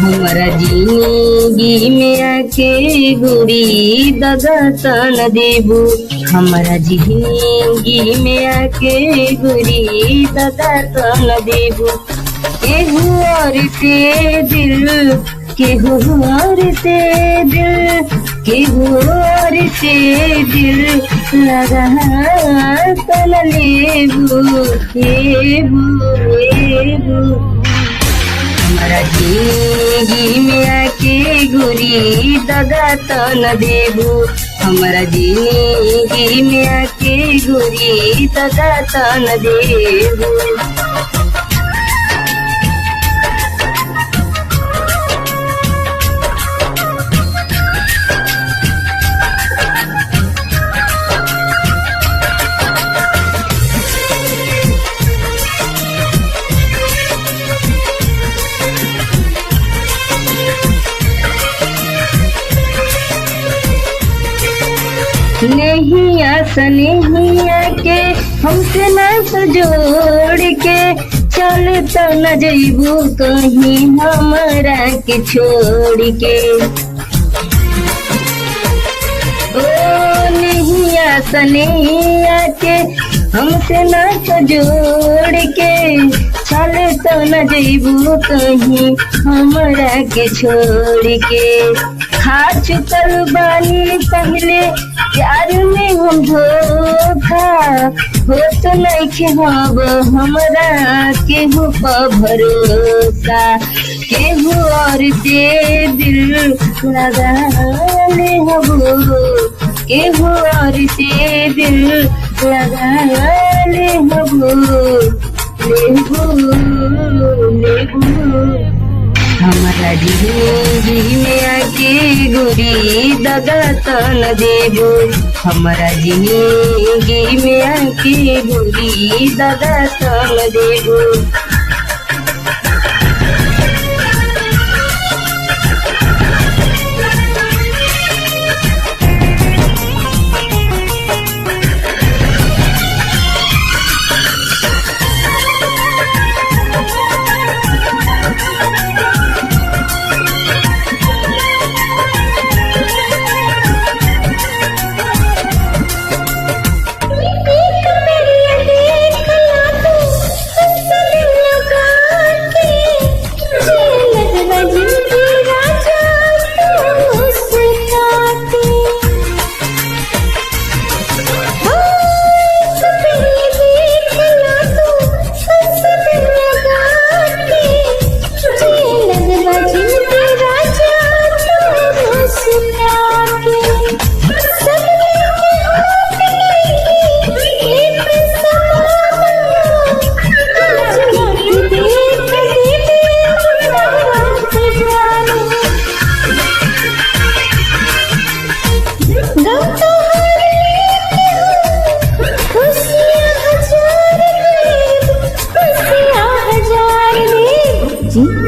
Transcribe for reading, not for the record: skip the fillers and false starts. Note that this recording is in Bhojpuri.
हमारा जिंदगी में आके गोरी दगा तन देबू। हमारा जिंदगी में आके गोरी दगा तन देबू। केहू और से दिल, केहू और से दिल, केहू और से दिल लगा तन लेबू लेबू लेबू। हमारा जिंदगी में आके गोरी दगा तन देबू। हमारा जिंदगी में आके गोरी दगा तन देबू। नहीं आसा नहीं आके हमसे ना जोड़ के चल तो न जइबू कहीं हमारा के छोड़ के। ओ नहीं आसा नहीं आके हमसे ना जोड़ के चल तो न जइबू कहीं हमारा के छोड़ के। खा चुकल बानी पहले प्यार में हम धोखा, हो तो नहीं खेहब हमरा केहू पर भरोसा। केहू और से दिल लगा ले हबो, केहू और से दिल लगा ले हबो लेबू लेबू। हमारा जिंदगी में आके गोरी दगा तन देबू। हमारा जिंदगी में आके गोरी दगा तन देबू। जी